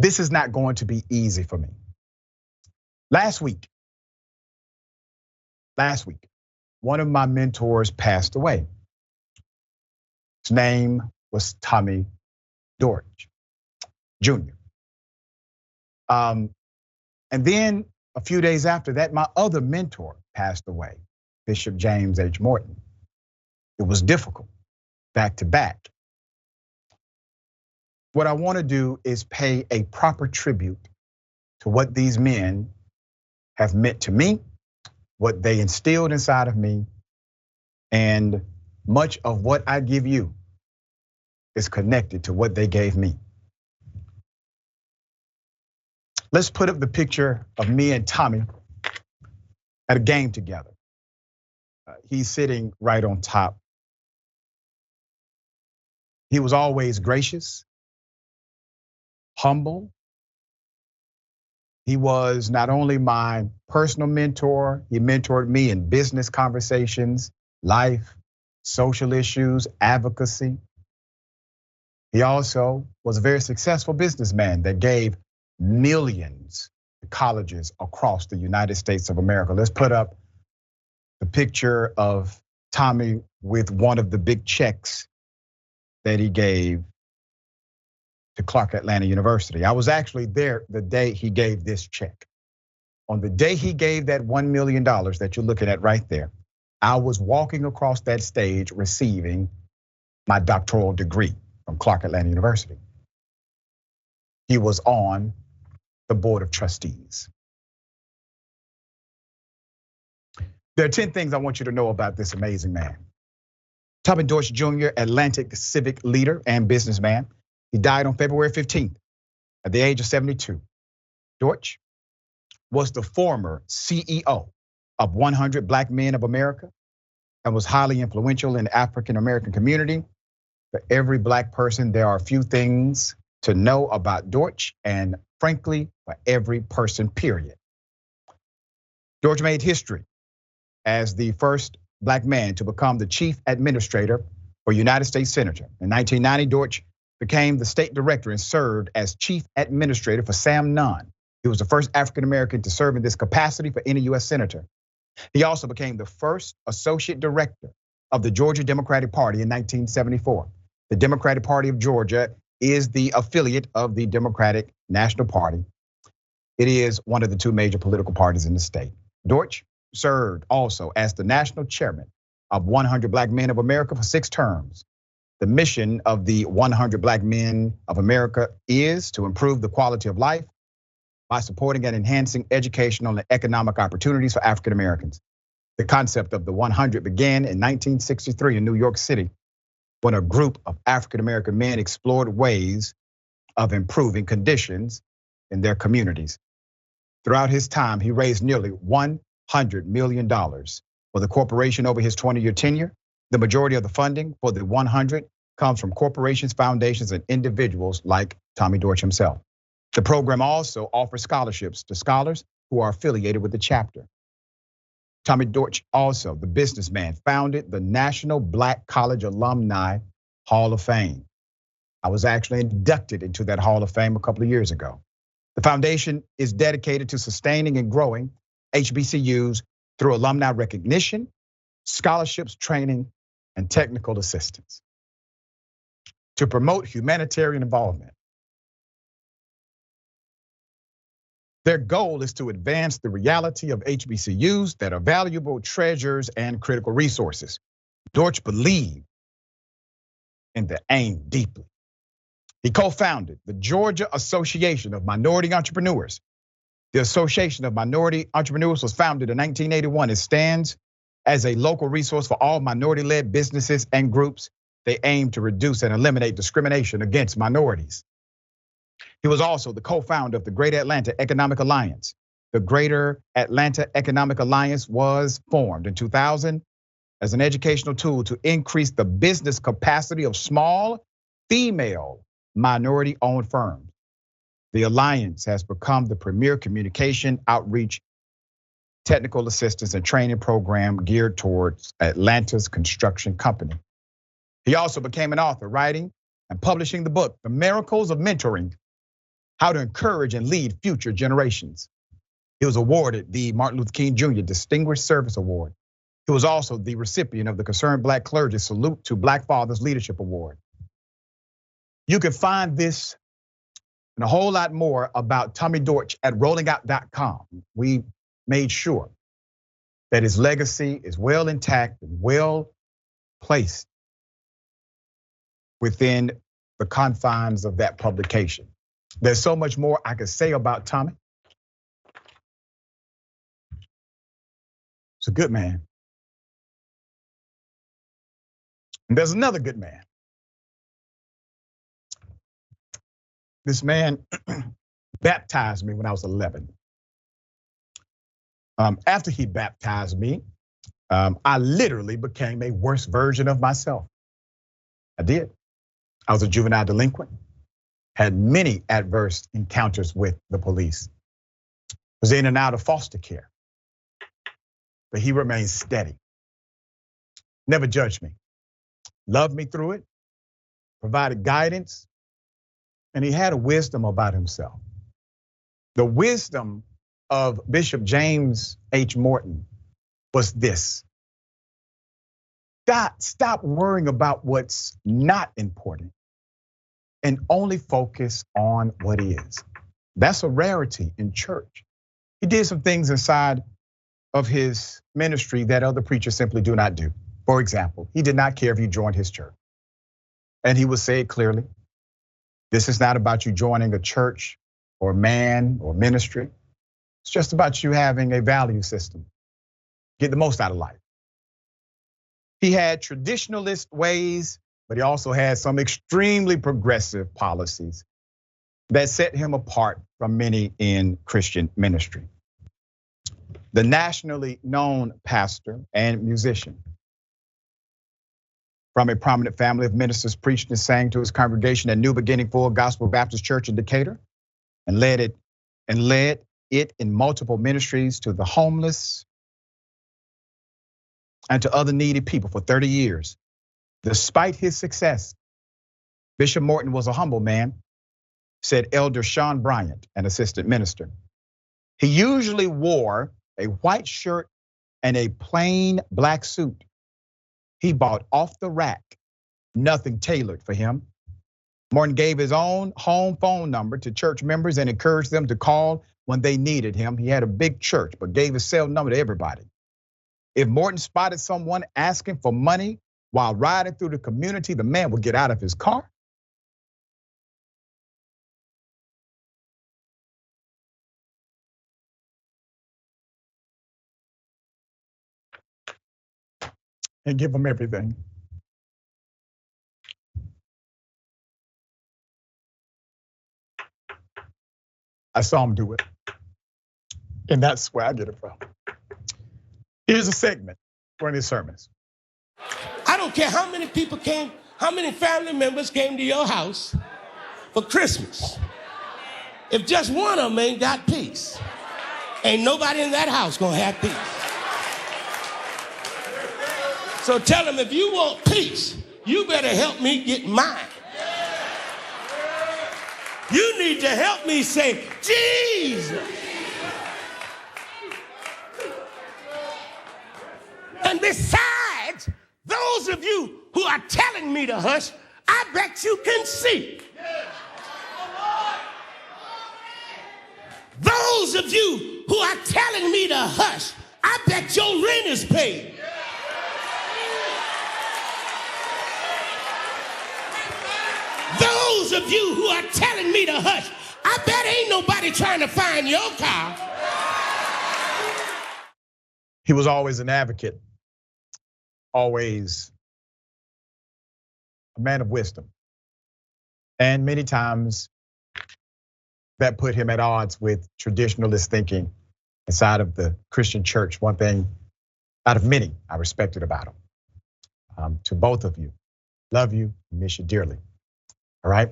This is not going to be easy for me. Last week, one of my mentors passed away. His name was Thomas Dortch, Jr. And then a few days after that, my other mentor passed away, Bishop James H. Morton. It was difficult, back to back. What I want to do is pay a proper tribute to what these men have meant to me, what they instilled inside of me, and much of what I give you is connected to what they gave me. Let's put up the picture of me and Tommy at a game together. He's sitting right on top. He was always gracious, humble. He was not only my personal mentor, he mentored me in business conversations, life, social issues, advocacy. He also was a very successful businessman that gave millions to colleges across the United States of America. Let's put up the picture of Tommy with one of the big checks that he gave to Clark Atlanta University. I was actually there the day he gave this check. On the day he gave that $1 million that you're looking at right there, I was walking across that stage receiving my doctoral degree from Clark Atlanta University. He was on the board of trustees. There are 10 things I want you to know about this amazing man. Thomas Dortch Jr., Atlantic civic leader and businessman. He died on February 15th at the age of 72. Dortch was the former CEO of 100 Black Men of America and was highly influential in the African American community. For every Black person, there are a few things to know about Dortch, and frankly, for every person, period. Dortch made history as the first Black man to become the chief administrator for United States Senator. In 1990, Dortch became the state director and served as chief administrator for Sam Nunn. He was the first African American to serve in this capacity for any US senator. He also became the first associate director of the Georgia Democratic Party in 1974. The Democratic Party of Georgia is the affiliate of the Democratic National Party. It is one of the two major political parties in the state. Dortch served also as the national chairman of 100 Black Men of America for 6 terms. The mission of the 100 Black Men of America is to improve the quality of life by supporting and enhancing educational and economic opportunities for African Americans. The concept of the 100 began in 1963 in New York City when a group of African American men explored ways of improving conditions in their communities. Throughout his time, he raised nearly $100 million for the corporation over his 20-year tenure. The majority of the funding for the 100 comes from corporations, foundations, and individuals like Tommy Dortch himself. The program also offers scholarships to scholars who are affiliated with the chapter. Tommy Dortch, also the businessman, founded the National Black College Alumni Hall of Fame. I was actually inducted into that Hall of Fame a couple of years ago. The foundation is dedicated to sustaining and growing HBCUs through alumni recognition, scholarships, training, and technical assistance. To promote humanitarian involvement. Their goal is to advance the reality of HBCUs that are valuable treasures and critical resources. Dortch believed in the aim deeply. He co-founded the Georgia Association of Minority Entrepreneurs. The Association of Minority Entrepreneurs was founded in 1981. It stands as a local resource for all minority-led businesses and groups. They aim to reduce and eliminate discrimination against minorities. He was also the co-founder of the Greater Atlanta Economic Alliance. The Greater Atlanta Economic Alliance was formed in 2000 as an educational tool to increase the business capacity of small, female, minority-owned firms. The Alliance has become the premier communication, outreach, technical assistance, and training program geared towards Atlanta's construction company. He also became an author, writing and publishing the book, The Miracles of Mentoring: how to encourage and lead future generations. He was awarded the Martin Luther King Jr. Distinguished Service Award. He was also the recipient of the Concerned Black Clergy Salute to Black Fathers Leadership Award. You can find this and a whole lot more about Tommy Dortch at rollingout.com. We made sure that his legacy is well intact and well placed within the confines of that publication. There's so much more I could say about Tommy. He's a good man. And there's another good man. This man baptized me when I was 11. After he baptized me, I literally became a worse version of myself. I did. I was a juvenile delinquent, had many adverse encounters with the police, was in and out of foster care. But he remained steady, never judged me, loved me through it, provided guidance, and he had a wisdom about himself. The wisdom of Bishop James H. Morton was this: stop worrying about what's not important and only focus on what is. That's a rarity in church. He did some things inside of his ministry that other preachers simply do not do. For example, he did not care if you joined his church. And he would say it clearly: this is not about you joining a church or man or ministry. It's just about you having a value system. Get the most out of life. He had traditionalist ways, but he also had some extremely progressive policies that set him apart from many in Christian ministry. The nationally known pastor and musician from a prominent family of ministers, preached and sang to his congregation at New Beginning Full Gospel Baptist Church in Decatur, and led it in multiple ministries to the homeless and to other needy people for 30 years. Despite his success, Bishop Morton was a humble man, said Elder Sean Bryant, an assistant minister. He usually wore a white shirt and a plain black suit. He bought off the rack, nothing tailored for him. Morton gave his own home phone number to church members and encouraged them to call when they needed him. He had a big church, but gave his cell number to everybody. If Morton spotted someone asking for money while riding through the community, the man would get out of his car and give them everything. I saw him do it. And that's where I get it from. Here's a segment for one of his sermons. I don't care how many people came, how many family members came to your house for Christmas. If just one of them ain't got peace, ain't nobody in that house gonna have peace. So tell them, if you want peace, you better help me get mine. You need to help me say, Jesus. And besides, those of you who are telling me to hush, I bet you can see. Those of you who are telling me to hush, I bet your rent is paid. Those of you who are telling me to hush, I bet ain't nobody trying to find your car. He was always an advocate, always a man of wisdom. And many times that put him at odds with traditionalist thinking inside of the Christian church. One thing out of many I respected about him. To both of you, love you, miss you dearly. All right,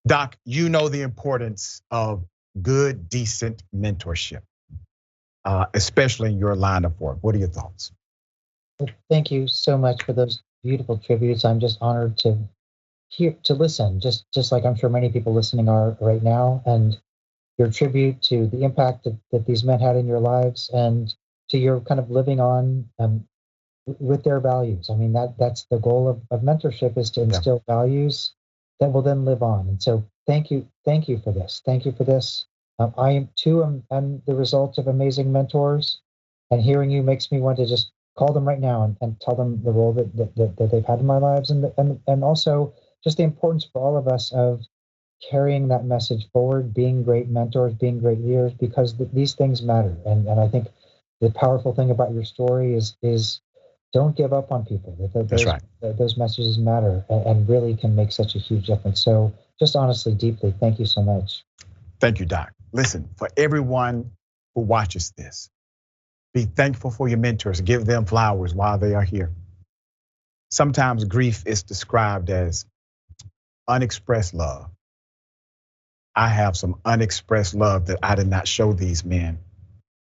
Doc, you know the importance of good, decent mentorship, especially in your line of work. What are your thoughts? Thank you so much for those beautiful tributes. I'm just honored to here to listen, just like I'm sure many people listening are right now, and your tribute to the impact that these men had in your lives, and to your kind of living on with their values. I mean, that's the goal of mentorship, is to instill values that will then live on. And so thank you for this. Thank you for this. I am too am the result of amazing mentors, and hearing you makes me want to just call them right now and tell them the role that they've had in my lives, and also just the importance for all of us of carrying that message forward, being great mentors, being great leaders, because these things matter. And I think the powerful thing about your story is don't give up on people. That's right. Those messages matter and really can make such a huge difference. So just honestly, deeply, thank you so much. Thank you, Doc. Listen, for everyone who watches this, be thankful for your mentors. Give them flowers while they are here. Sometimes grief is described as unexpressed love. I have some unexpressed love that I did not show these men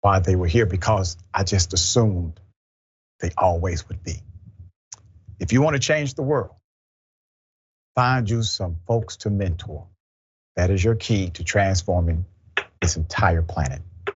while they were here, because I just assumed they always would be. If you want to change the world, find you some folks to mentor. That is your key to transforming this entire planet.